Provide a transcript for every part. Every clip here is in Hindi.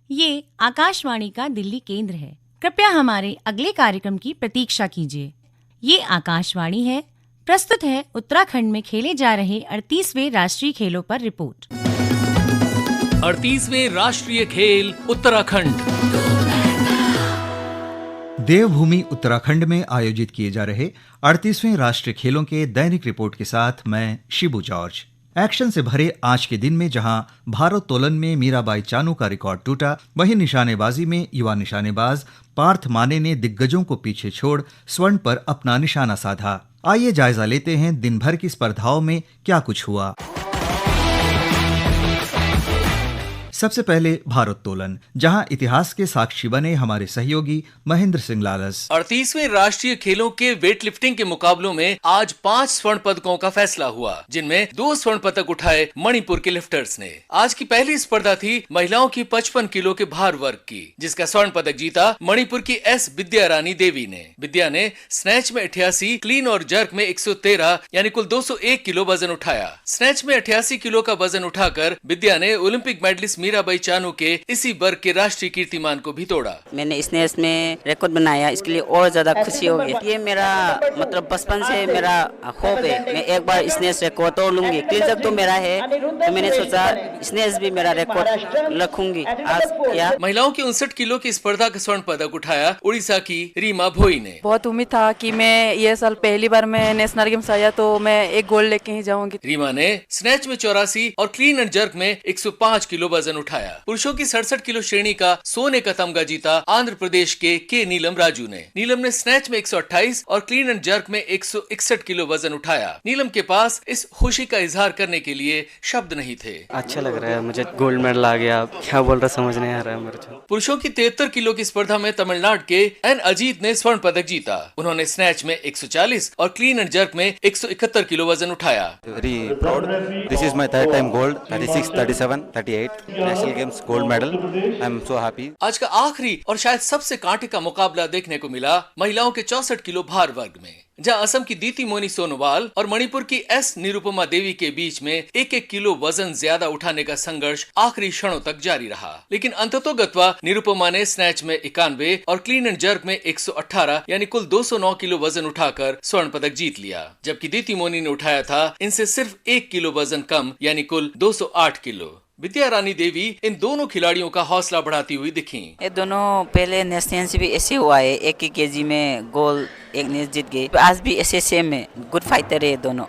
ये आकाशवाणी का दिल्ली केंद्र है। कृपया हमारे अगले कार्यक्रम की प्रतीक्षा कीजिए। ये आकाशवाणी है। प्रस्तुत है उत्तराखंड में खेले जा रहे 38वें राष्ट्रीय खेलों पर रिपोर्ट। 38वें राष्ट्रीय खेल उत्तराखंड। देवभूमि उत्तराखंड में आयोजित किए जा रहे 38वें राष्ट्रीय खेलों के दैनिक रिपोर्ट के साथ मैं शिबू जॉर्ज। एक्शन से भरे आज के दिन में जहां भारोत्तोलन में मीराबाई चानू का रिकॉर्ड टूटा, वहीं निशानेबाजी में युवा निशानेबाज पार्थ माने ने दिग्गजों को पीछे छोड़ स्वर्ण पर अपना निशाना साधा। आइए जायजा लेते हैं दिन भर की स्पर्धाओं में क्या कुछ हुआ। सबसे पहले भारोत्तोलन, जहां इतिहास के साक्षी बने हमारे सहयोगी महेंद्र सिंह लालस। 38वें राष्ट्रीय खेलों के वेट लिफ्टिंग के मुकाबलों में आज 5 स्वर्ण पदकों का फैसला हुआ, जिनमें 2 स्वर्ण पदक उठाए मणिपुर के लिफ्टर्स ने। आज की पहली स्पर्धा थी महिलाओं की 55 किलो के भार वर्ग की, जिसका स्वर्ण पदक जीता मणिपुर की एस विद्या रानी देवी ने। विद्या ने स्नैच में 88, क्लीन और जर्क में 113 यानी कुल 201 किलो वजन उठाया। स्नैच में 88 किलो का वजन उठाकर विद्या ने ओलंपिक मेडलिस्ट मीराबाई चानू के इसी वर्ग के राष्ट्रीय कीर्तिमान को भी तोड़ा। मैंने स्नेच में रिकॉर्ड बनाया, इसके लिए और ज्यादा खुशी हो गई। ये मेरा मतलब बचपन से मेरा होप है, मैं एक बार स्नेच रिकॉर्ड तोड़ लूंगी। क्लीन तो मेरा है, तो मैंने सोचा स्नेच भी मेरा रिकॉर्ड रखूंगी। आज क्या महिलाओं की 59 किलो की स्पर्धा का स्वर्ण पदक उठाया उड़ीसा की रीमा भोई ने। बहुत उम्मीद था कि मैं ये साल पहली बार मैं नेशनल गेम्स आया तो मैं एक गोल्ड लेके ही जाऊंगी। रीमा ने स्नैच में 84 और क्लीन एंड जर्क में 105 किलो वजन उठाया। पुरुषों की 67 किलो श्रेणी का सोने का तमगा जीता आंध्र प्रदेश के नीलम राजू ने। नीलम ने स्नैच में 128 और क्लीन एंड जर्क में 161 किलो वजन उठाया। नीलम के पास इस खुशी का इजहार करने के लिए शब्द नहीं थे। अच्छा लग रहा है, मुझे गोल्ड मेडल आ गया। क्या बोल रहा समझ नहीं आ रहा है मेरे को। पुरुषों की 73 किलो की स्पर्धा में तमिलनाडु के एन अजीत ने स्वर्ण पदक जीता। उन्होंने स्नैच में 140 और क्लीन एंड जर्क में 171 किलो वजन उठाया। Very proud. This is my third time gold, 36, 37, 38 national games gold medal. I am so happy. आज का आखिरी और शायद सबसे कांटे का मुकाबला देखने को मिला महिलाओं के 64 किलो भार वर्ग में, जहां असम की दीति मोनी सोनोवाल और मणिपुर की एस निरुपमा देवी के बीच में 1-1 किलो वजन ज्यादा उठाने का संघर्ष आखिरी क्षणों तक जारी रहा। लेकिन अंततोगत्वा निरुपमा ने स्नैच में 91 और क्लीन एंड जर्क में 118 यानी कुल 209 किलो वजन उठाकर स्वर्ण पदक जीत लिया, जबकि दीति मोनी ने उठाया था इनसे सिर्फ 1 किलो वजन कम यानी कुल 208 किलो। विद्या रानी देवी इन दोनों खिलाड़ियों का हौसला बढ़ाती हुई दिखी। ये दोनों पहले नेशनल भी ऐसे हुआ है, एक ही केजी में गोल्ड एक ने जीत गए। आज भी ऐसे सेम है, गुड फाइटर है दोनों।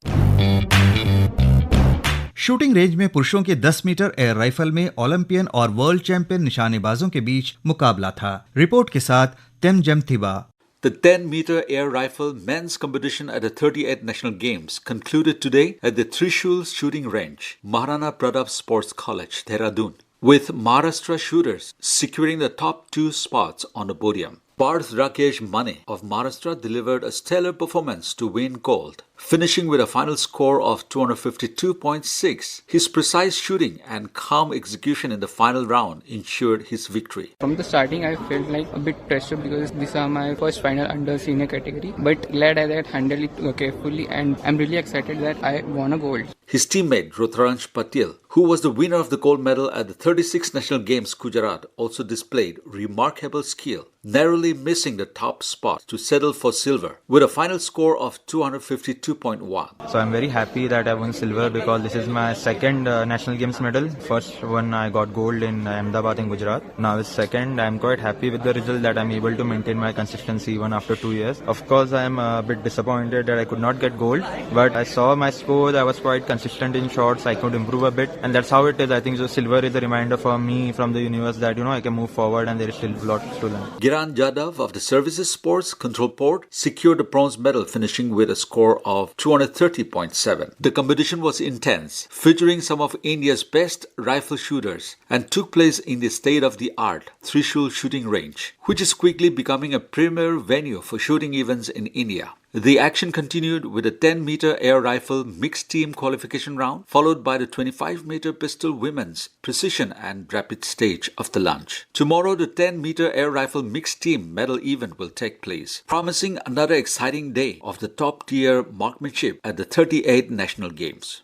शूटिंग रेंज में पुरुषों के 10 मीटर एयर राइफल में ओलंपियन और वर्ल्ड चैंपियन निशानेबाजों के बीच मुकाबला था। रिपोर्ट के साथ तेमजम थिबा। The 10-meter air rifle men's competition at the 38th National Games concluded today at the Trishul Shooting Range, Maharana Pratap Sports College, Dehradun, with Maharashtra shooters securing the top 2 spots on the podium. Parth Rakesh Mane of Maharashtra delivered a stellar performance to win gold, finishing with a final score of 252.6. His precise shooting and calm execution in the final round ensured his victory. From the starting, I felt like a bit pressure because these are my first final under senior category. But glad I handled it carefully, and I'm really excited that I won a gold. His teammate Rutransh Patil, who was the winner of the gold medal at the 36th National Games Gujarat, also displayed remarkable skill, narrowly missing the top spot to settle for silver with a final score of 252.1. So I'm very happy that I won silver because this is my second National Games medal. First one I got gold in Ahmedabad in Gujarat. Now it's second. I'm quite happy with the result that I'm able to maintain my consistency even after 2 years. Of course, I'm a bit disappointed that I could not get gold, but I saw my score. I was quite consistent in shots. I could improve a bit, and that's how it is. I think the silver is a reminder for me from the universe that I can move forward and there is still lots to learn. Giran Jadhav of the Services Sports Control Port secured the bronze medal, finishing with a score of 230.7. The competition was intense, featuring some of India's best rifle shooters, and took place in the state-of-the-art Trishul Shooting Range, which is quickly becoming a premier venue for shooting events in India. The action continued with a 10-meter air rifle mixed team qualification round, followed by the 25-meter pistol women's precision and rapid stage of the lunge. Tomorrow, the 10-meter air rifle mixed team medal event will take place, promising another exciting day of the top-tier marksmanship at the 38th National Games.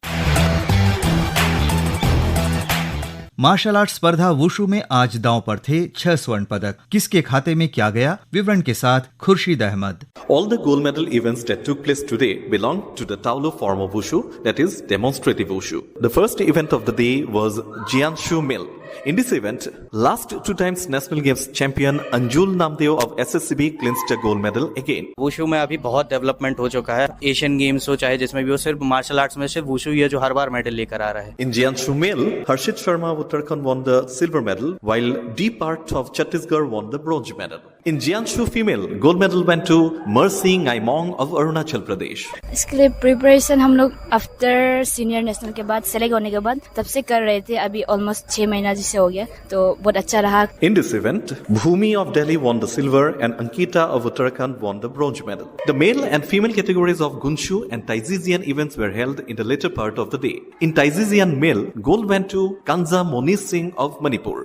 Martial art स्पर्धा वुशु में आज दांव पर थे 6 स्वर्ण पदक। किसके खाते में क्या गया, विवरण के साथ Khurshid Ahmad. All the gold medal events that took place today belong to the Taolu form of Wushu, that is demonstrative Wushu. The first event of the day was Jianshu Mill. In this event, last 2 times National Games champion Anjul Namdeo of SSCB clinched a gold medal again. Wushu में अभी बहुत डेवलपमेंट हो चुका है। एशियन गेम्स हो चाहे जिसमें भी हो, सिर्फ मार्शल आर्ट्स में सिर्फ वुशु ही है जो हर बार मेडल लेकर आ रहा है। In Jianshu Mill, Harshit Sharma of Uttarakhand won the silver medal, while D Part of Chhattisgarh won the bronze medal. In Jianshu female, gold medal went to Mercy Ngaimong of Arunachal Pradesh. इसके लिए प्रिपरेशन हम लोग आफ्टर सीनियर नेशनल के बाद सेलेक्ट होने के बाद तब से कर रहे थे। अभी ऑलमोस्ट 6 महीना जिससे हो गया, तो बहुत अच्छा रहा। In this event, Bhumi of Delhi won the silver and Ankita of Uttarakhand won the bronze medal. The male and female categories of Gunshu and Taizizian events were held in the later part of the day. In Taizizian male, gold went to Kanza Monish Singh of Manipur.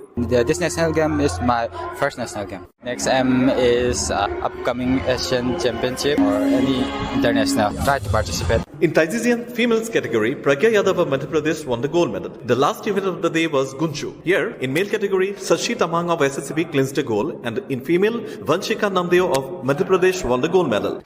This national game is my first national game. Next is upcoming Asian Championship or any international. Try to participate. In Taizizian females category, Pragya Yadav of Madhya Pradesh won the gold medal. The last event of the day was Gunshu. Here, in male category, Sashi Tamang of SSCB clinched a gold, and in female, Vanshika Namdeo of Madhya Pradesh won the gold medal.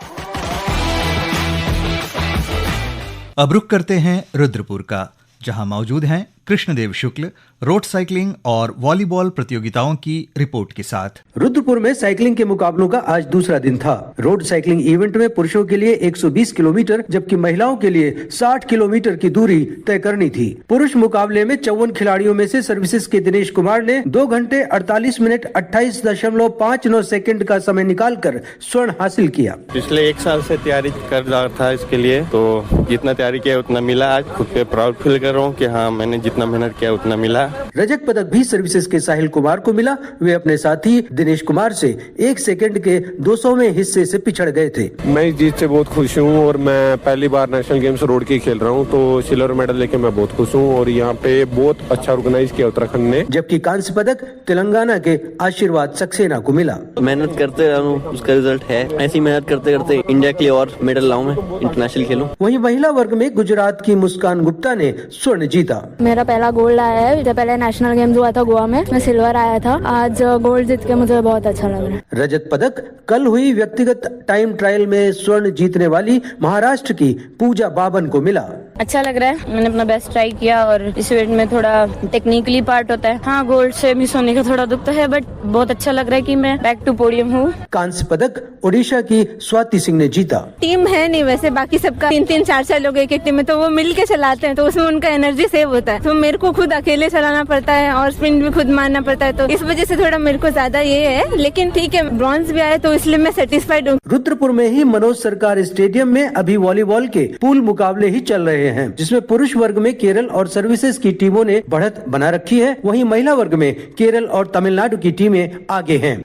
अब रुख करते हैं रुद्रपुर का, जहां मौजूद हैं कृष्णदेव शुक्ल रोड साइकिलिंग और वॉलीबॉल प्रतियोगिताओं की रिपोर्ट के साथ। रुद्रपुर में साइकिलिंग के मुकाबलों का आज दूसरा दिन था। रोड साइकिलिंग इवेंट में पुरुषों के लिए 120 किलोमीटर जबकि महिलाओं के लिए 60 किलोमीटर की दूरी तय करनी थी। पुरुष मुकाबले में 54 खिलाड़ियों में से सर्विसेज के दिनेश कुमार ने 2 घंटे 48 मिनट 28.59 सेकंड का समय निकालकर स्वर्ण हासिल किया। पिछले 1 साल से तैयारी कर रहा था इसके लिए, तो जितना तैयारी किया उतना मिला। आज खुद पे प्राउड फील कर रहा हूँ कि हाँ, मैंने जितना मेहनत किया उतना मिला। रजत पदक भी सर्विसेज के साहिल कुमार को मिला। वे अपने साथी दिनेश कुमार से 1 सेकंड के 200वें हिस्से से पिछड़ गए थे। मैं इस जीत से बहुत खुश हूँ और मैं पहली बार नेशनल गेम्स रोड की खेल रहा हूँ, तो सिल्वर मेडल लेके मैं बहुत खुश हूँ और यहाँ पे बहुत अच्छा ऑर्गेनाइज किया उत्तराखंड ने। जबकि कांस्य पदक तेलंगाना के आशीर्वाद सक्सेना को मिला। मेहनत करते रहा हूँ, उसका रिजल्ट है। ऐसी मेहनत करते करते इंडिया के लिए और मेडल लाऊं, मैं इंटरनेशनल खेलूं। वहीं महिला वर्ग में गुजरात की मुस्कान गुप्ता ने स्वर्ण जीता। मेरा पहला गोल्ड आया है। जब पहले नेशनल गेम्स हुआ था गोवा में, मैं सिल्वर आया था। आज गोल्ड जीत के मुझे बहुत अच्छा लग रहा है। रजत पदक कल हुई व्यक्तिगत टाइम ट्रायल में स्वर्ण जीतने वाली महाराष्ट्र की पूजा बाबन को मिला। अच्छा लग रहा है, मैंने अपना बेस्ट ट्राई किया और इस इवेंट में थोड़ा टेक्निकली पार्ट होता है। हाँ, गोल्ड से मिस होने का थोड़ा दुख तो है, बट बहुत अच्छा लग रहा है कि मैं बैक टू पोडियम हूँ। कांस्य पदक ओडिशा की स्वाति सिंह ने जीता। टीम है नहीं वैसे, बाकी सबका 3-3, 4-4 लोग एक टीम में, तो वो मिल के चलाते हैं, तो उसमें उनका एनर्जी सेव होता है। तो मेरे को खुद अकेले चलाना पड़ता है और स्पिन भी खुद मारना पड़ता है, तो इस वजह से थोड़ा मेरे को ज्यादा ये है, लेकिन ठीक है, ब्रॉन्ज भी आया तो इसलिए मैं सेटिस्फाइड हूँ। रुद्रपुर में ही मनोज सरकार स्टेडियम में अभी वॉलीबॉल के पूल मुकाबले ही चल रहे हैं, जिसमें पुरुष वर्ग में केरल और सर्विसेज की टीमों ने बढ़त बना रखी है। वहीं महिला वर्ग में केरल और तमिलनाडु की टीमें आगे हैं।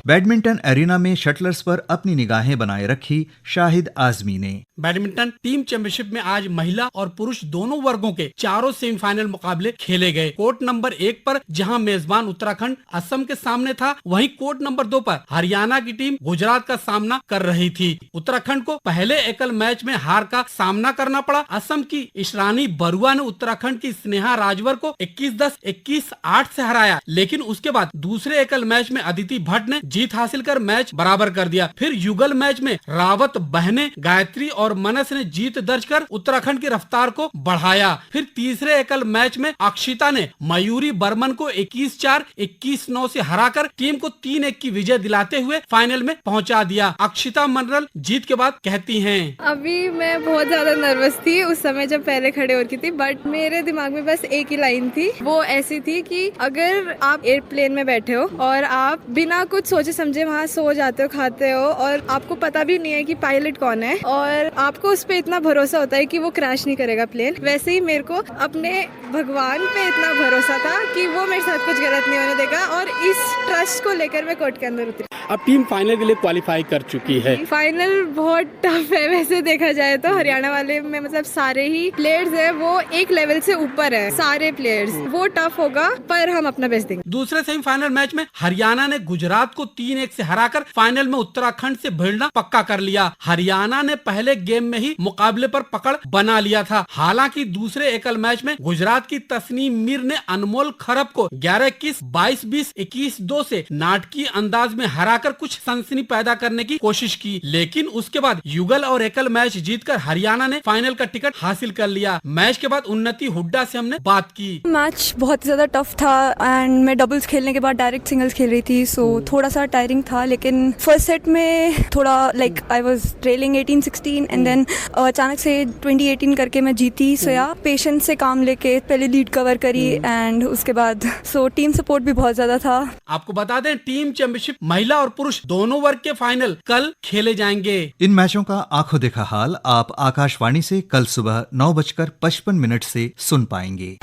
बैडमिंटन एरिना में शटलर्स पर अपनी निगाहें बनाए रखी शाहिद आजमी ने। बैडमिंटन टीम चैंपियनशिप में आज महिला और पुरुष दोनों वर्गों के चारों सेमीफाइनल मुकाबले खेले गए। कोर्ट नंबर 1 पर जहां मेजबान उत्तराखंड असम के सामने था, वहीं कोर्ट नंबर 2 पर हरियाणा की टीम गुजरात का सामना कर रही थी। उत्तराखंड को पहले एकल मैच में हार का सामना करना पड़ा। असम की ईशरानी बरुआ ने उत्तराखंड की स्नेहा राजवर को 21-10, 21-8 से हराया, लेकिन उसके बाद दूसरे एकल मैच में अदिति भट्ट ने जीत हासिल कर मैच बराबर कर दिया। फिर युगल मैच में रावत बहने गायत्री और मनस ने जीत दर्ज कर उत्तराखंड की रफ्तार को बढ़ाया। फिर तीसरे एकल मैच में अक्षिता ने मयूरी बर्मन को 21-4, 21-9 से हराकर टीम को 3-1 की विजय दिलाते हुए फाइनल में पहुंचा दिया। अक्षिता मनरल जीत के बाद कहती हैं, अभी मैं बहुत ज्यादा नर्वस थी उस समय जब पहले खड़े हो रही थी, बट मेरे दिमाग में बस एक ही लाइन थी। वो ऐसी थी कि अगर आप एयरप्लेन में बैठे हो और आप बिना कुछ सोचे समझे वहाँ सो जाते हो, खाते हो और आपको पता भी नहीं है कि पायलट कौन है और आपको उस पे इतना भरोसा होता है कि वो क्रैश नहीं करेगा प्लेन, वैसे ही मेरे को अपने भगवान पे इतना भरोसा था कि वो मेरे साथ कुछ गलत नहीं होने देगा और इस ट्रस्ट को लेकर मैं कोर्ट के अंदर उतरी। अब टीम फाइनल के लिए क्वालिफाई कर चुकी है। फाइनल बहुत टफ है वैसे देखा जाए तो। हरियाणा वाले में मतलब सारे ही प्लेयर्स है वो एक लेवल से ऊपर है, सारे प्लेयर्स, वो टफ होगा पर हम अपना बेस्ट देंगे। दूसरे सेमीफाइनल मैच में हरियाणा ने गुजरात को 3-1 से हराकर फाइनल में उत्तराखंड से भिड़ना पक्का कर लिया। हरियाणा ने पहले गेम में ही मुकाबले पर पकड़ बना लिया था। हालांकि दूसरे एकल मैच में गुजरात की तस्नीम मीर ने अनमोल खरब को 11-21, 22-20, 21-2 से नाटकीय अंदाज में हराकर कुछ सनसनी पैदा करने की कोशिश की, लेकिन उसके बाद युगल और एकल मैच जीतकर हरियाणा ने फाइनल का टिकट हासिल कर लिया। मैच के बाद उन्नति हुड्डा से हमने बात की। मैच बहुत ज्यादा टफ था एंड मैं डबल्स खेलने के बाद डायरेक्ट सिंगल्स खेल रही थी, सो थोड़ा सा टायरिंग था, लेकिन फर्स्ट सेट में थोड़ा like I was trailing 18-16 and then अचानक से 20-18 करके मैं जीती। सो या पेशेंस से काम लेके पहले लीड कवर करी एंड उसके बाद सो टीम सपोर्ट भी बहुत ज्यादा था। आपको बता दें टीम चैंपियनशिप महिला और पुरुष दोनों वर्ग के फाइनल कल खेले जाएंगे। इन मैचों का आंखों देखा हाल आप आकाशवाणी से कल सुबह 9:55 से सुन पाएंगे।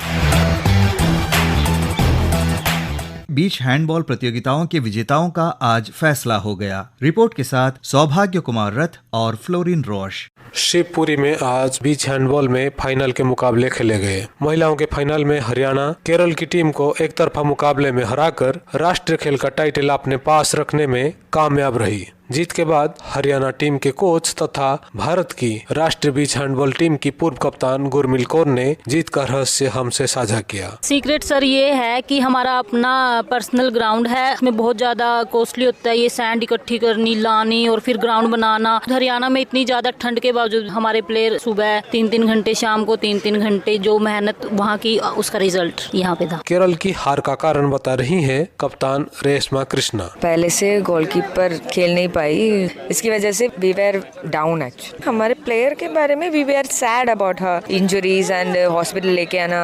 बीच हैंडबॉल प्रतियोगिताओं के विजेताओं का आज फैसला हो गया। रिपोर्ट के साथ सौभाग्य कुमार रथ और फ्लोरिन रोश। शिवपुरी में आज बीच हैंडबॉल में फाइनल के मुकाबले खेले गए। महिलाओं के फाइनल में हरियाणा केरल की टीम को एक तरफा मुकाबले में हराकर राष्ट्रीय खेल का टाइटल अपने पास रखने में कामयाब रही। जीत के बाद हरियाणा टीम के कोच तथा भारत की राष्ट्रीय बीच हैंडबॉल टीम की पूर्व कप्तान गुरमिल कौर ने जीत का रहस्य हमसे साझा किया। सीक्रेट सर ये है कि हमारा अपना पर्सनल ग्राउंड है, इसमें बहुत ज्यादा कॉस्टली होता है ये सैंड इकट्ठी करनी, लानी और फिर ग्राउंड बनाना। हरियाणा में इतनी ज्यादा ठंड के बावजूद हमारे प्लेयर सुबह 3-3 घंटे, शाम को 3-3 घंटे जो मेहनत वहाँ की, उसका रिजल्ट यहाँ पे था। केरल की हार का कारण बता रही है कप्तान रेशमा कृष्णा। पहले से गोलकीपर खेल नहीं पाई, इसकी वजह से वी वेर डाउन। एक्चुअली हमारे प्लेयर के बारे में we were sad about her injuries and hospital लेके आना,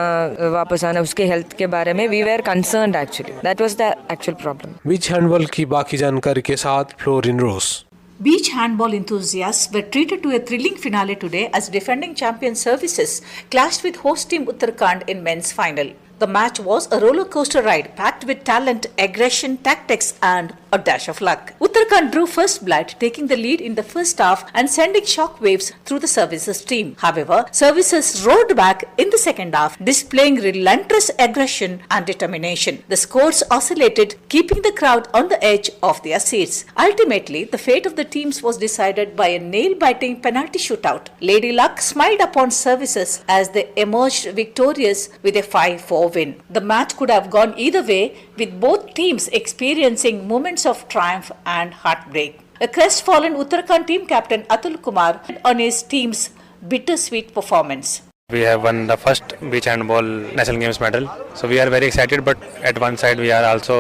वापस आना, उसके हेल्थ के बारे में we were concerned. Actually that was the actual problem. Beach handball की बाकी जानकारी के साथ Florin Ros. Beach handball enthusiasts were treated to a thrilling finale today as defending champion Services clashed with host team Uttarakhand in men's final. The match was a roller coaster ride packed with talent, aggression, tactics and a dash of luck. Uttarakhand drew first blood, taking the lead in the first half and sending shockwaves through the Services team. However, Services roared back in the second half, displaying relentless aggression and determination. The scores oscillated, keeping the crowd on the edge of their seats. Ultimately, the fate of the teams was decided by a nail-biting penalty shootout. Lady Luck smiled upon Services as they emerged victorious with a 5-4 win. The match could have gone either way, with both teams experiencing moments of triumph and heartbreak. A crestfallen Uttarakhand team captain Atul Kumar on his team's bittersweet performance. We have won the first beach handball national games medal, so we are very excited, but at one side we are also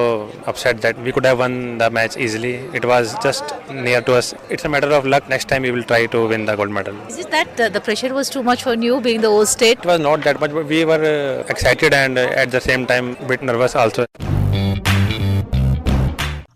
upset that we could have won the match easily. It was just near to us. It's a matter of luck. Next time we will try to win the gold medal. Is it that the pressure was too much for you being the host state? It was not that much, but we were excited and at the same time a bit nervous also.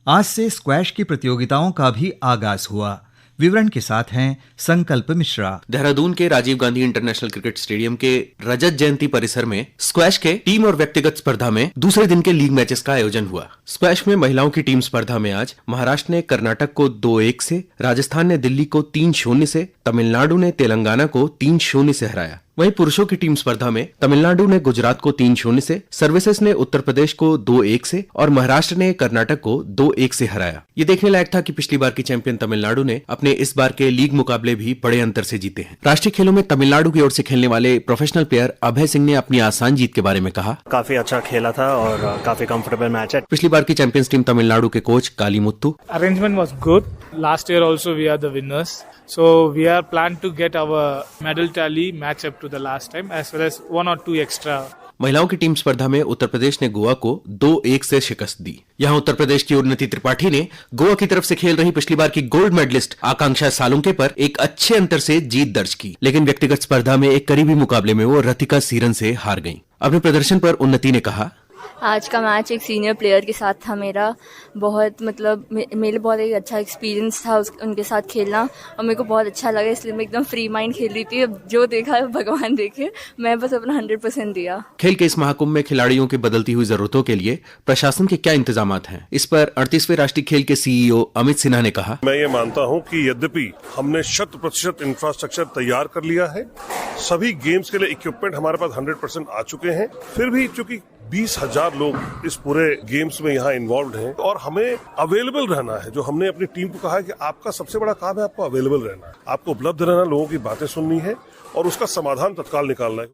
आज से स्क्वैश की प्रतियोगिताओं का भी आगाज हुआ। विवरण के साथ हैं संकल्प मिश्रा। देहरादून के Rajiv Gandhi international cricket stadium के रजत जयंती परिसर में स्क्वैश के टीम और व्यक्तिगत स्पर्धा में दूसरे दिन के लीग मैचेस का आयोजन हुआ। स्क्वैश में महिलाओं की टीम स्पर्धा में आज महाराष्ट्र ने कर्नाटक को 2-1 से, राजस्थान ने दिल्ली को 3-0 से, तमिलनाडु ने तेलंगाना को 3-0 से हराया। वहीं पुरुषों की टीम स्पर्धा में तमिलनाडु ने गुजरात को 3-0 से, सर्विसेज ने उत्तर प्रदेश को 2-1 से और महाराष्ट्र ने कर्नाटक को 2-1 से हराया। ये देखने लायक था कि पिछली बार की चैंपियन तमिलनाडु ने अपने इस बार के लीग मुकाबले भी बड़े अंतर से जीते हैं। राष्ट्रीय खेलों में तमिलनाडु की ओर से खेलने वाले प्रोफेशनल प्लेयर अभय सिंह ने अपनी आसान जीत के बारे में कहा, काफी अच्छा खेला था और काफी कंफर्टेबल मैच है। पिछली बार की चैंपियंस टीम तमिलनाडु के coach Kali Muthu. Arrangement was good. Last year also we are the winners. So we are planned to get our medal tally match up to the last time as well as 1 or 2 extra. महिलाओं की टीम स्पर्धा में उत्तर प्रदेश ने गोवा को 2-1 से शिकस्त दी। यहां उत्तर प्रदेश की उन्नति त्रिपाठी ने गोवा की तरफ से खेल रही पिछली बार की गोल्ड मेडलिस्ट आकांक्षा सालुंके पर एक अच्छे अंतर से जीत दर्ज की, लेकिन व्यक्तिगत स्पर्धा में एक करीबी मुकाबले में वो रतिका सीरन से हार गईं। अपने प्रदर्शन पर उन्नति ने कहा, आज का मैच एक सीनियर प्लेयर के साथ था मेरा। बहुत मतलब मेरे लिए बहुत एक अच्छा एक्सपीरियंस था उनके साथ खेलना और मेरे को बहुत अच्छा लगा, इसलिए मैं एकदम फ्री माइंड खेल रही थी। अब जो देखा भगवान देखे, मैं बस अपना 100% दिया। खेल के इस महाकुंभ में खिलाड़ियों की बदलती हुई जरूरतों के लिए प्रशासन के क्या इंतजामात हैं? इस पर 38वें राष्ट्रीय खेल के सीईओ अमित सिन्हा ने कहा, मैं ये मानता हूं कि यद्यपि हमने 100% इंफ्रास्ट्रक्चर तैयार कर लिया है, सभी गेम्स के लिए इक्विपमेंट हमारे पास 100% आ चुके हैं, फिर भी चूंकि 20,000 लोग इस पूरे गेम्स में यहाँ इन्वॉल्व हैं और हमें अवेलेबल रहना है। जो हमने अपनी टीम को कहा है कि आपका सबसे बड़ा काम है आपको अवेलेबल रहना है, आपको उपलब्ध रहना, लोगों की बातें सुननी है और उसका समाधान तत्काल निकालना है।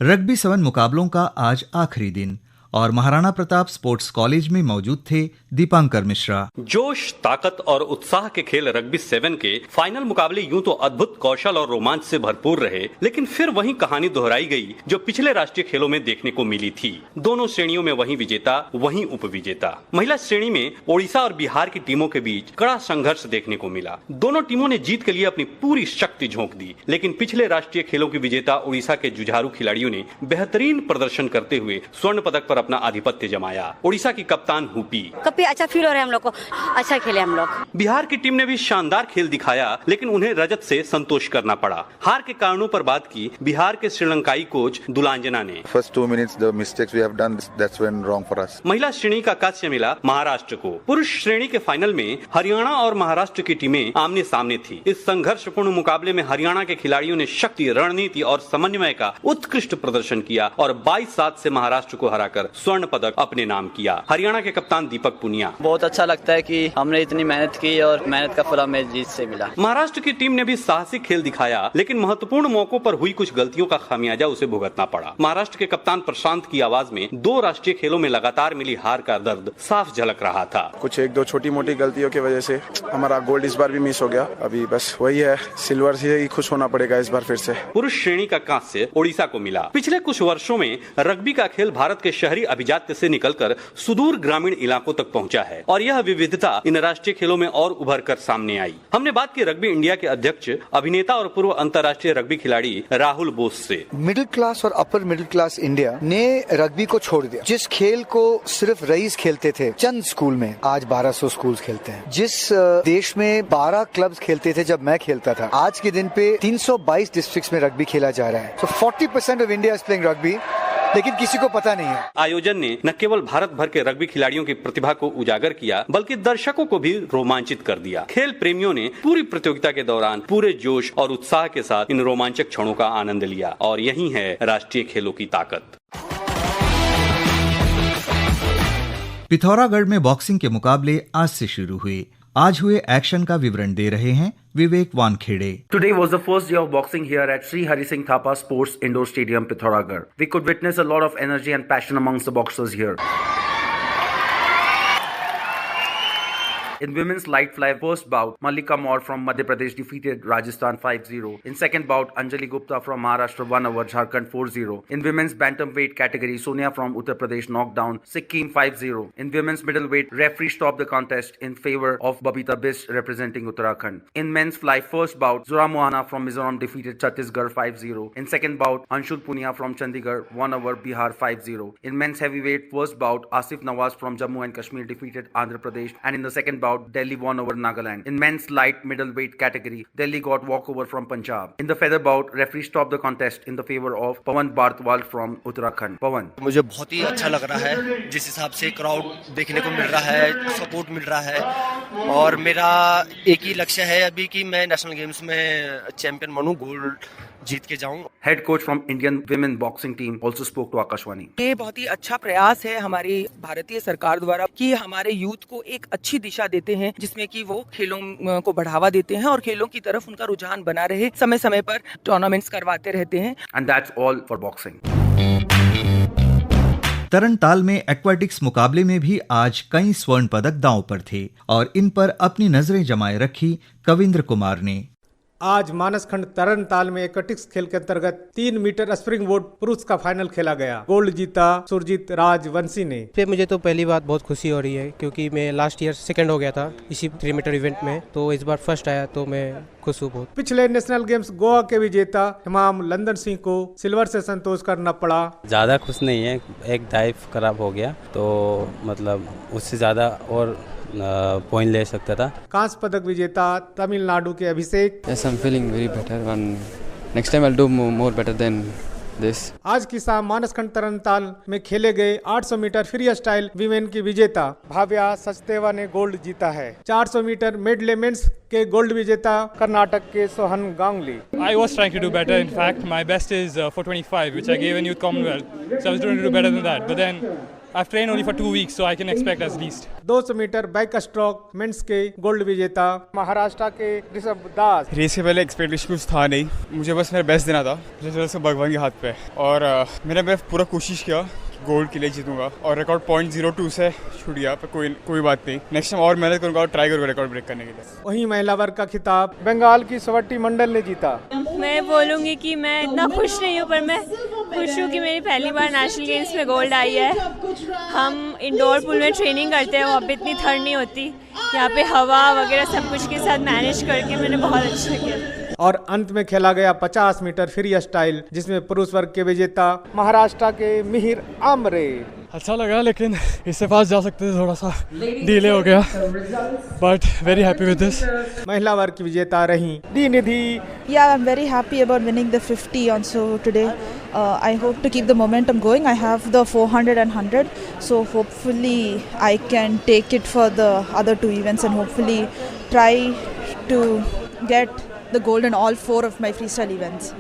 रग्बी 7 मुकाबलों का आज आखिरी दिन और महाराणा प्रताप स्पोर्ट्स कॉलेज में मौजूद थे दीपांकर मिश्रा। जोश, ताकत और उत्साह के खेल रग्बी 7 के फाइनल मुकाबले यूं तो अद्भुत कौशल और रोमांच से भरपूर रहे, लेकिन फिर वही कहानी दोहराई गई जो पिछले राष्ट्रीय खेलों में देखने को मिली थी। दोनों श्रेणियों में वही विजेता वही उपविजेता। महिला श्रेणी में ओडिशा और बिहार की टीमों के बीच कड़ा संघर्ष देखने को मिला। दोनों टीमों ने जीत के लिए अपनी पूरी शक्ति झोंक दी, लेकिन पिछले राष्ट्रीय खेलों की विजेता ओडिशा के जुझारू खिलाड़ियों ने बेहतरीन प्रदर्शन करते हुए स्वर्ण पदक पर अपना आधिपत्य जमाया। ओडिशा की कप्तान हुपी, काफी अच्छा फील हो रहा है हम लोग को, अच्छा खेले हम लोग। बिहार की टीम ने भी शानदार खेल दिखाया, लेकिन उन्हें रजत से संतोष करना पड़ा। हार के कारणों पर बात की बिहार के श्रीलंकाई कोच दुलांजना ने। First 2 minutes the mistakes we have done, that's when wrong for us. महिला श्रेणी का कांस्य मिला महाराष्ट्र को। पुरुष श्रेणी के फाइनल में हरियाणा और महाराष्ट्र की टीमें आमने सामने थी। इस संघर्षपूर्ण मुकाबले में हरियाणा के खिलाड़ियों ने शक्ति, रणनीति और समन्वय का उत्कृष्ट प्रदर्शन किया और 22-7 से महाराष्ट्र को हराकर स्वर्ण पदक अपने नाम किया। हरियाणा के कप्तान दीपक पुनिया, बहुत अच्छा लगता है कि हमने इतनी मेहनत की और मेहनत का फल हमें जीत से मिला। महाराष्ट्र की टीम ने भी साहसिक खेल दिखाया, लेकिन महत्वपूर्ण मौकों पर हुई कुछ गलतियों का खामियाजा उसे भुगतना पड़ा। महाराष्ट्र के कप्तान प्रशांत की आवाज में 2 राष्ट्रीय खेलों में लगातार मिली हार का दर्द साफ झलक रहा था। कुछ 1-2 छोटी मोटी गलतियों की वजह से हमारा गोल्ड इस बार भी मिस हो गया। अभी बस वही है, सिल्वर से ही खुश होना पड़ेगा इस बार फिर से। पुरुष श्रेणी का कांस्य ओडिशा को मिला। पिछले कुछ वर्षों में रग्बी का खेल भारत के शहरी अभिजात्य से निकलकर सुदूर ग्रामीण इलाकों तक पहुंचा है और यह विविधता इन राष्ट्रीय खेलों में और उभर कर सामने आई। हमने बात की रग्बी इंडिया के अध्यक्ष, अभिनेता और पूर्व अंतर्राष्ट्रीय रग्बी खिलाड़ी राहुल बोस से। मिडिल क्लास और अपर मिडिल क्लास इंडिया ने रग्बी को छोड़ दिया। जिस खेल को सिर्फ रईस खेलते थे चंद स्कूल में, आज 1200 स्कूल खेलते हैं। जिस देश में 12 क्लब्स खेलते थे जब मैं खेलता था, आज के दिन पे 322 डिस्ट्रिक्ट्स में रग्बी खेला जा रहा है। So 40% of India is playing rugby, लेकिन किसी को पता नहीं है। आयोजन ने न केवल भारत भर के रग्बी खिलाड़ियों की प्रतिभा को उजागर किया, बल्कि दर्शकों को भी रोमांचित कर दिया। खेल प्रेमियों ने पूरी प्रतियोगिता के दौरान पूरे जोश और उत्साह के साथ इन रोमांचक क्षणों का आनंद लिया और यही है राष्ट्रीय खेलों की ताकत। पिथौरागढ़ में बॉक्सिंग के मुकाबले आज से शुरू हुए। आज हुए एक्शन का विवरण दे रहे हैं विवेक Wankhede. Today was the first day of boxing here at Sri Hari Singh Thapa Sports Indoor Stadium, Pithoragarh. We could witness a lot of energy and passion amongst the boxers here. In women's light fly first bout, Mallika Maur from Madhya Pradesh defeated Rajasthan 5-0. In second bout, Anjali Gupta from Maharashtra won over Jharkhand 4-0. In women's bantamweight category, Sonia from Uttar Pradesh knocked down Sikkim 5-0. In women's middleweight, referee stopped the contest in favor of Babita Bisht representing Uttarakhand. In men's fly first bout, Zura Mohana from Mizoram defeated Chhattisgarh 5-0. In second bout, Anshul Punia from Chandigarh won over Bihar 5-0. In men's heavyweight first bout, Asif Nawaz from Jammu and Kashmir defeated Andhra Pradesh. And in the second bout, Delhi won over Nagaland. In men's light middleweight category, Delhi got walkover from Punjab. In the feather bout, referee stopped the contest in the favor of Pawan Bartwal from Uttarakhand. Pawan, मुझे बहुत ही अच्छा लग रहा है, जिस हिसाब से क्राउड देखने को मिल रहा है, सपोर्ट मिल रहा है और मेरा एक ही लक्ष्य है अभी कि मैं नेशनल गेम्स में चैंपियन बनूं, गोल्ड जीत के जाऊं। Head coach from Indian women boxing team also spoke to Akashvani. ये बहुत ही अच्छा प्रयास है हमारी भारतीय सरकार द्वारा कि हमारे यूथ को एक अच्छी दिशा देते हैं, जिसमें कि वो खेलों को बढ़ावा देते हैं और खेलों की तरफ उनका रुझान बना रहे, समय समय पर टूर्नामेंट्स करवाते रहते हैं। And that's all for boxing. तरनताल में एक्वाटिक्स मुकाबले में भी आज कई स्वर्ण पदक दांव पर थे और इन पर अपनी नजरें जमाए रखी कविंद्र कुमार ने। आज मानसखंड तरनताल में एक्वेटिक्स खेल के अंतर्गत 3 मीटर स्प्रिंग बोर्ड पुरुष का फाइनल खेला गया। गोल्ड जीता सुरजीत राजवंशी ने। पे मुझे तो पहली बात बहुत खुशी हो रही है क्योंकि मैं लास्ट ईयर सेकंड हो गया था इसी 3 मीटर इवेंट में, तो इस बार फर्स्ट आया तो मैं खुश हूँ बहुत। पिछले नेशनल गेम्स गोवा के विजेता इमाम लंदन सिंह को सिल्वर से संतोष करना पड़ा। ज्यादा खुश नहीं है, एक डाइव खराब हो गया तो मतलब उससे ज्यादा और पॉइंट ले सकता था। कांस्य पदक विजेता तमिलनाडु के अभिषेक। Yes, I'm feeling very better and next time I'll do more better than this. आज की शाम मानसखंड तरनताल में खेले गए 800 मीटर फ्री स्टाइल वीमेन की विजेता भाव्या सचदेवा ने गोल्ड जीता है। 400 मीटर मेडले मेंस के गोल्ड विजेता कर्नाटक के Sohan Ganguly. I was trying to do better. In fact, my best is 425, which I gave in Youth Commonwealth. So I was trying to do better than that. But then I've trained only for 2 weeks, so I can expect at least. 200 metre back stroke men's के गोल्ड विजेता महाराष्ट्र के ऋषभ दास। रेस के पहले एक्सपेक्टेशन कुछ था नहीं, मुझे बस मेरा बेस्ट देना था, रिजल्ट से भगवान के हाथ पे और मैंने पूरा कोशिश किया गोल्ड के लिए जीतूंगा और रिकॉर्ड 0.02 से छूट गया, पर कोई बात नहीं, नेक्स्ट टाइम और मेहनत करूंगा और ट्राई करूंगा रिकॉर्ड ब्रेक करने के लिए। वहीं महिला वर्ग का खिताब बंगाल की स्वटी मंडल ने जीता। मैं बोलूंगी कि मैं इतना खुश नहीं हूँ, पर मैं खुश हूँ कि मेरी पहली बार नेशनल गेम्स में गोल्ड आई है। हम इंडोर पूल में ट्रेनिंग करते हैं, वहाँ पे इतनी ठंड नहीं होती, यहाँ पे हवा वगैरह सब कुछ के साथ मैनेज करके मैंने बहुत अच्छा किया। और अंत में खेला गया 50 मीटर फ्री स्टाइल, जिसमें पुरुष वर्ग के विजेता महाराष्ट्र के मिहिर आमरे। अच्छा लगा, लेकिन इससे पास जा सकते थे, थोड़ा सा डिले हो गया, but very happy with this. महिला वर्ग की विजेता रही दी निधि। Yeah, I'm very happy about winning the 50 also today. I hope to keep the momentum going. I have the 400 and 100, so hopefully I can take it for the other 2 events and hopefully try to get the gold in all 4 of my freestyle events.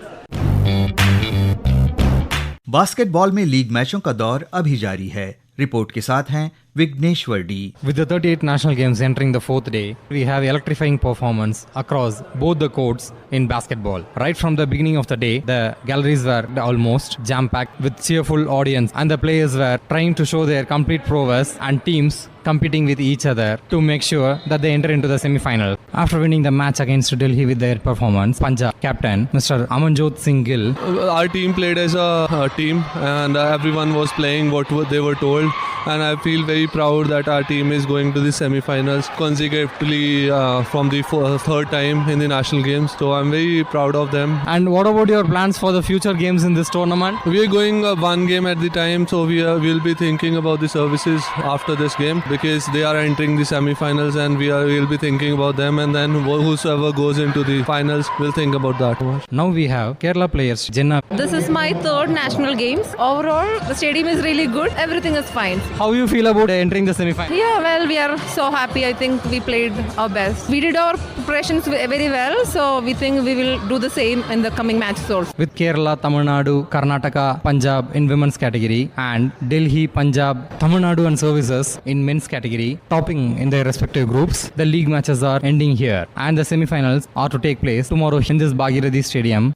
Basketball में लीग मैचों का दौर अभी जारी है। रिपोर्ट के साथ हैं Vigneshwar D. With the 38 national games entering the 4th day, we have electrifying performance across both the courts in basketball. Right from the beginning of the day, the galleries were almost jam-packed with cheerful audience and the players were trying to show their complete prowess and teams competing with each other to make sure that they enter into the semi-final. After winning the match against Delhi with their performance, Punjab captain Mr. Amanjot Singh Gill. Our team played as a team and everyone was playing what they were told, and I feel very proud that our team is going to the semi-finals consecutively from the 3rd time in the national games. So I'm very proud of them. And what about your plans for the future games in this tournament? We are going one game at the time, so we'll be thinking about the services after this game because they are entering the semi-finals and we'll be thinking about them, and then whosoever goes into the finals will think about that. Now we have Kerala players Jenna. This is my 3rd national games. Overall, the stadium is really good. Everything is fine. How you feel about entering the semi-final? Yeah, well, we are so happy. I think we played our best. We did our preparations very well, so we think we will do the same in the coming matches also. With Kerala, Tamil Nadu, Karnataka, Punjab in women's category and Delhi, Punjab, Tamil Nadu and services in men's category topping in their respective groups, the league matches are ending here and the semi-finals are to take place tomorrow in this Bhagirathi Stadium.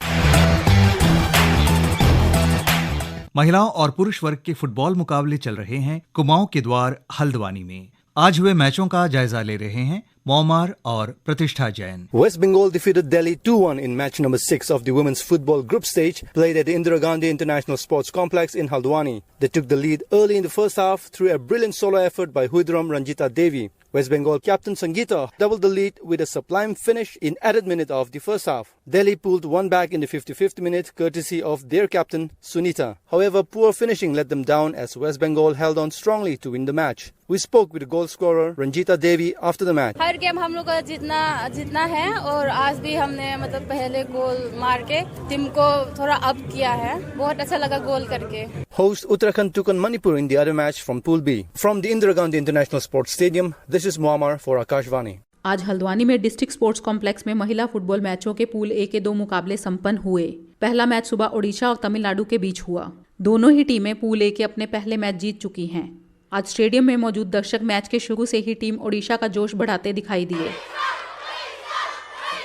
महिलाओं और पुरुष वर्ग के फुटबॉल मुकाबले चल रहे हैं कुमाऊं के द्वार हल्द्वानी में। आज हुए मैचों का जायजा ले रहे हैं मोमार और प्रतिष्ठा Jain. West Bengal defeated Delhi 2-1 in match number 6 of the women's football group stage played at the Indira Gandhi International Sports Complex in Haldwani. They took the lead early in the first half through a brilliant solo effort by Huidram Ranjita Devi. West Bengal captain Sangeeta doubled the lead with a sublime finish in added minute of the first half. Delhi pulled one back in the 55th minute courtesy of their captain Sunita. However, poor finishing let them down as West Bengal held on strongly to win the match. We spoke with the goal scorer Ranjita Devi after the match. Her game हम लोग का जीतना है और आज भी हमने मतलब पहले गोल मार के टीम को थोड़ा अप किया है। बहुत अच्छा लगा गोल करके। Host Uttarakhand took on Manipur in the other match from Pool B. From the Indira Gandhi International Sports Stadium, this is Muammar for Akashvani. आज हल्द्वानी में डिस्ट्रिक्ट स्पोर्ट्स कॉम्प्लेक्स में महिला फुटबॉल मैचों के पूल ए के 2 मुकाबले संपन्न हुए। पहला मैच सुबह ओडिशा और तमिलनाडु के बीच हुआ। दोनों ही टीमें पूल ए के अपने पहले मैच जीत चुकी हैं। आज स्टेडियम में मौजूद दर्शक मैच के शुरू से ही टीम ओडिशा का जोश बढ़ाते दिखाई दिए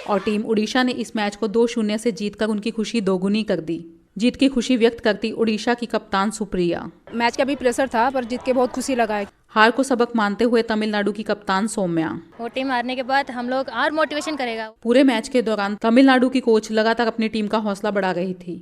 और टीम ओडिशा ने इस मैच को 2-0 से जीतकर उनकी खुशी दोगुनी कर दी। जीत की खुशी व्यक्त करती ओडिशा की कप्तान सुप्रिया। मैच का भी प्रेशर था पर जीत के बहुत खुशी लगा है। हार को सबक मानते हुए तमिलनाडु की कप्तान सौम्या। वो टीम हारने के बाद हम लोग और मोटिवेशन करेगा। पूरे मैच के दौरान तमिलनाडु की कोच लगातार अपनी टीम का हौसला बढ़ा रही थी,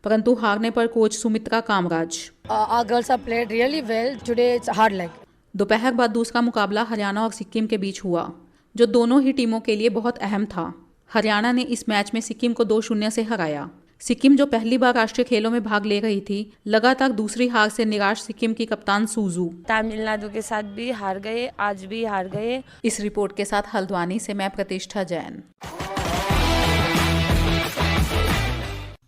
परंतु हारने पर coach Sumitra Kamraj. Girls have played really well today, it's hard luck. दोपहर बाद दूसरा मुकाबला हरियाणा और सिक्किम के बीच हुआ, जो दोनों ही टीमों के लिए बहुत अहम था। हरियाणा ने इस मैच में सिक्किम को 2-0 से हराया। सिक्किम जो पहली बार राष्ट्रीय खेलों में भाग ले रही थी, लगातार दूसरी हार से निराश सिक्किम की कप्तान सूजू तमिलनाडु के साथ भी हार गए, आज भी हार गए। इस रिपोर्ट के साथ हल्द्वानी से मैं प्रतिष्ठा जैन।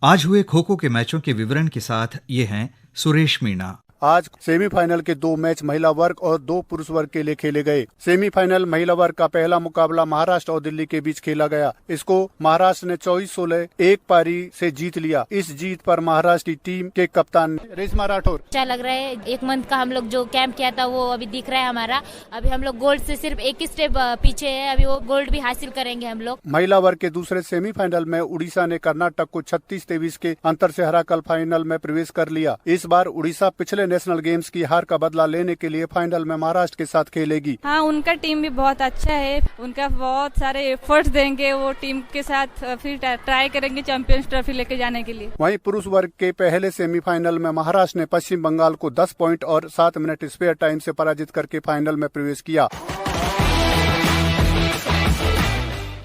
आज हुए खो खो के मैचों के विवरण के साथ ये हैं सुरेश मीणा। आज सेमीफाइनल के 2 मैच महिला वर्ग और 2 पुरुष वर्ग के लिए खेले गए। सेमीफाइनल महिला वर्ग का पहला मुकाबला महाराष्ट्र और दिल्ली के बीच खेला गया। इसको महाराष्ट्र ने 24-16 एक पारी से जीत लिया। इस जीत पर महाराष्ट्र की टीम के कप्तान रेशमा राठौर। अच्छा लग रहा है, 1 मंथ का हम लोग जो कैंप किया था वो अभी दिख रहा है हमारा। अभी हम लोग गोल्ड से सिर्फ एक ही स्टेप पीछे है, अभी वो गोल्ड भी हासिल करेंगे हम लोग। महिला वर्ग के दूसरे सेमीफाइनल में उड़ीसा ने कर्नाटक को 36-23 के अंतर से हराकर फाइनल में प्रवेश कर लिया। इस बार उड़ीसा पिछले नेशनल गेम्स की हार का बदला लेने के लिए फाइनल में महाराष्ट्र के साथ खेलेगी। हाँ, उनका टीम भी बहुत अच्छा है, उनका बहुत सारे एफर्ट्स देंगे, वो टीम के साथ फिर ट्राई करेंगे चैंपियंस ट्रॉफी लेके जाने के लिए। वहीं पुरुष वर्ग के पहले सेमीफाइनल में महाराष्ट्र ने पश्चिम बंगाल को 10 पॉइंट और 7 मिनट स्पेयर टाइम से पराजित करके फाइनल में प्रवेश किया।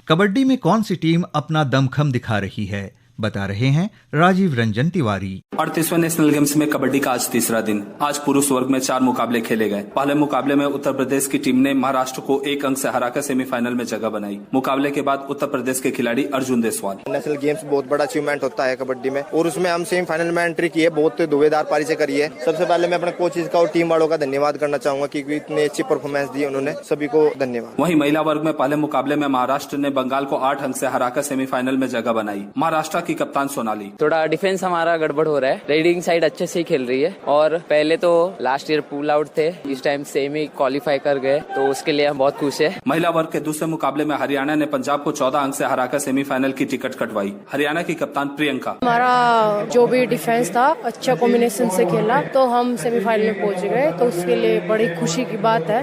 कबड्डी में कौन सी टीम अपना दमखम दिखा रही है, बता रहे हैं राजीव रंजन तिवारी। 38वें नेशनल गेम्स में कबड्डी का आज तीसरा दिन। आज पुरुष वर्ग में 4 मुकाबले खेले गए। पहले मुकाबले में उत्तर प्रदेश की टीम ने महाराष्ट्र को 1 अंक से हराकर सेमीफाइनल में जगह बनाई। मुकाबले के बाद उत्तर प्रदेश के खिलाड़ी अर्जुन देसवाल। नेशनल गेम्स बहुत बड़ा अचीवमेंट होता है कबड्डी में, और उसमें हम सेमीफाइनल में एंट्री की है, बहुत धुएंधार पारी से करी है। सबसे पहले मैं अपने कोचेज का और टीम वालों का धन्यवाद करना चाहूंगा क्योंकि इतनी अच्छी परफॉर्मेंस दी उन्होंने, सभी को धन्यवाद। वहीं महिला वर्ग में पहले मुकाबले में महाराष्ट्र ने बंगाल को 8 अंक से हराकर सेमीफाइनल में जगह बनाई। महाराष्ट्र की कप्तान सोनाली। थोड़ा डिफेंस हमारा गड़बड़ हो रहा है, रेडिंग साइड अच्छे से ही खेल रही है, और पहले तो लास्ट ईयर पुल आउट थे, इस टाइम सेमी क्वालिफाई कर गए, तो उसके लिए हम बहुत खुश है। महिला वर्ग के दूसरे मुकाबले में हरियाणा ने पंजाब को 14 अंक से हराकर सेमीफाइनल की टिकट कटवाई। हरियाणा की कप्तान प्रियंका। हमारा जो भी डिफेंस था अच्छा कॉम्बिनेशन से खेला तो हम सेमीफाइनल में पहुंच गए, तो उसके लिए बड़ी खुशी की बात है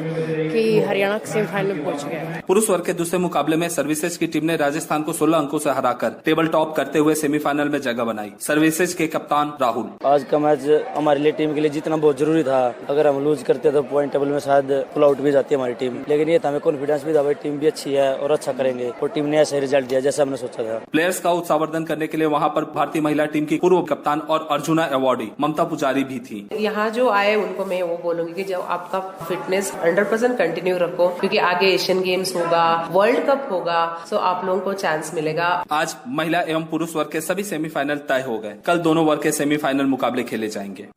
कि हरियाणा सेमीफाइनल में पहुंच गया। पुरुष वर्ग के दूसरे मुकाबले में सर्विसेज की टीम ने राजस्थान को 16 अंकों से हराकर टेबल टॉप करते हुए सेमीफाइनल में जगह बनाई। सर्विसेज के कप्तान राहुल। आज का मैच हमारे लिए टीम के लिए जीतना बहुत जरूरी था। अगर हम लूज करते तो पॉइंट टेबल में शायद पुल आउट भी जाती है हमारी टीम, लेकिन ये था हमें कॉन्फिडेंस भी था, भाई टीम भी अच्छी है और अच्छा करेंगे, और टीम ने ऐसा रिजल्ट दिया जैसा हमने सोचा था। प्लेयर्स का उत्साहवर्धन करने के लिए वहां पर भारतीय महिला टीम की पूर्व कप्तान और अर्जुना अवार्डी ममता पुजारी भी थी। यहाँ जो आए उनको मैं वो बोलूंगी कि जब आपका फिटनेस 100% कंटिन्यू रखो, क्योंकि आगे एशियन गेम्स होगा, वर्ल्ड कप होगा, तो आप लोगों को चांस मिलेगा। आज महिला एवं पुरुष वर्ग के सभी सेमीफाइनल तय हो गए। कल दोनों वर्ग के सेमीफाइनल मुकाबले खेले जाएंगे।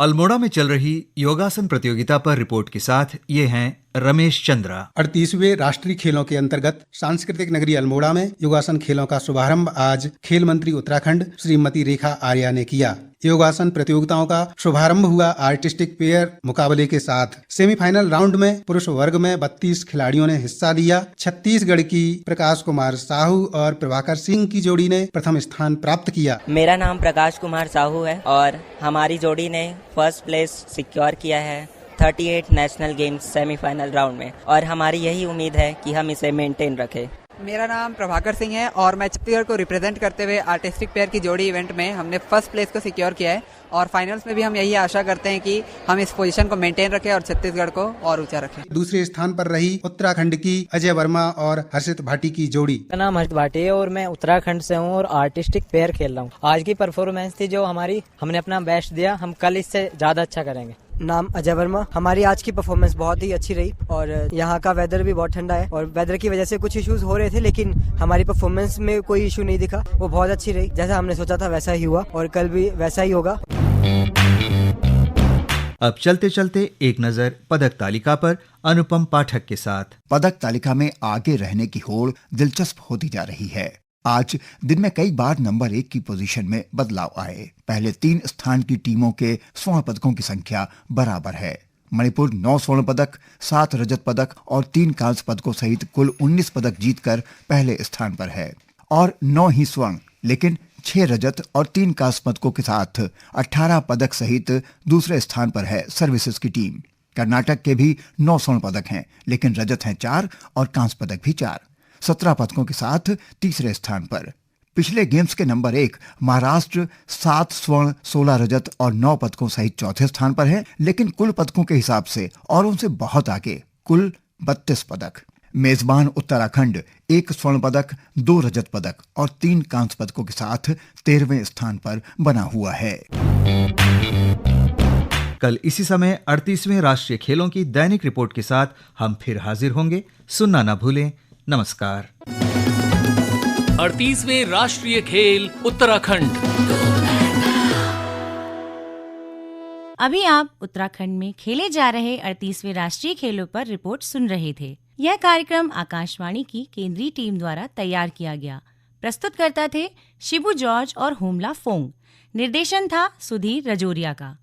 अल्मोड़ा में चल रही योगासन प्रतियोगिता पर रिपोर्ट के साथ ये हैं रमेश चंद्रा। 38वें राष्ट्रीय खेलों के अंतर्गत सांस्कृतिक नगरी अल्मोड़ा में योगासन खेलों का शुभारंभ आज खेल मंत्री उत्तराखंड श्रीमती रेखा आर्या ने किया। योगासन प्रतियोगिताओं का शुभारंभ हुआ आर्टिस्टिक पेयर मुकाबले के साथ। सेमीफाइनल राउंड में पुरुष वर्ग में 32 खिलाड़ियों ने हिस्सा लिया। छत्तीसगढ़ की प्रकाश कुमार साहू और प्रभाकर सिंह की जोड़ी ने प्रथम स्थान प्राप्त किया। मेरा नाम प्रकाश कुमार साहू है और हमारी जोड़ी ने फर्स्ट प्लेस सिक्योर किया है 38 नेशनल गेम्स सेमीफाइनल राउंड में, और हमारी यही उम्मीद है कि हम इसे मेंटेन रखें। मेरा नाम प्रभाकर सिंह है और मैं छत्तीसगढ़ को रिप्रेजेंट करते हुए आर्टिस्टिक पेयर की जोड़ी इवेंट में हमने फर्स्ट प्लेस को सिक्योर किया है, और फाइनल्स में भी हम यही आशा करते हैं कि हम इस पोजीशन को मेंटेन रखें और छत्तीसगढ़ को और ऊंचा रखें। दूसरे स्थान पर रही उत्तराखंड की अजय वर्मा और हर्षित भाटी की जोड़ी। मेरा नाम हर्षित भाटी है और मैं उत्तराखंड से हूँ और आर्टिस्टिक पेयर खेल रहा हूँ। आज की परफॉर्मेंस थी जो हमने अपना बेस्ट दिया, हम कल इससे ज्यादा अच्छा करेंगे। नाम अजय वर्मा। हमारी आज की परफॉर्मेंस बहुत ही अच्छी रही और यहाँ का वेदर भी बहुत ठंडा है, और वेदर की वजह से कुछ इश्यूज हो रहे थे, लेकिन हमारी परफॉर्मेंस में कोई इशू नहीं दिखा। वो बहुत अच्छी रही, जैसा हमने सोचा था वैसा ही हुआ और कल भी वैसा ही होगा। अब चलते चलते एक नजर पदक तालिका पर अनुपम पाठक के साथ। पदक तालिका में आगे रहने की होड़ दिलचस्प होती जा रही है। आज दिन में कई बार नंबर 1 की पोजीशन में बदलाव आए। पहले 3 स्थान की टीमों के स्वर्ण पदकों की संख्या बराबर है। मणिपुर 9 स्वर्ण पदक, 7 रजत पदक और 3 कांस्य पदकों सहित कुल 19 पदक जीतकर पहले स्थान पर है, और 9 ही स्वर्ण लेकिन 6 रजत और 3 कांस्य पदकों के साथ 18 पदक सहित दूसरे स्थान पर है सर्विसेज की टीम। कर्नाटक के भी 9 स्वर्ण पदक हैं, लेकिन रजत हैं 4 और कांस्य पदक भी 4। 17 पदकों के साथ तीसरे स्थान पर। पिछले गेम्स के नंबर 1 महाराष्ट्र 7 स्वर्ण 16 रजत और 9 पदकों सहित चौथे स्थान पर है, लेकिन कुल पदकों के हिसाब से और उनसे बहुत आगे, कुल 32 पदक। मेजबान उत्तराखंड 1 स्वर्ण पदक, 2 रजत पदक और 3 कांस्य पदकों के साथ 13वें स्थान पर बना हुआ है। कल इसी समय 38वें राष्ट्रीय खेलों की दैनिक रिपोर्ट के साथ हम फिर हाजिर होंगे। सुनना ना भूलें। नमस्कार। 38वें राष्ट्रीय खेल उत्तराखंड। अभी आप उत्तराखंड में खेले जा रहे 38वें राष्ट्रीय खेलों पर रिपोर्ट सुन रहे थे। यह कार्यक्रम आकाशवाणी की केंद्रीय टीम द्वारा तैयार किया गया। प्रस्तुतकर्ता थे शिबू जॉर्ज और होमला फोंग। निर्देशन था सुधीर रजोरिया का।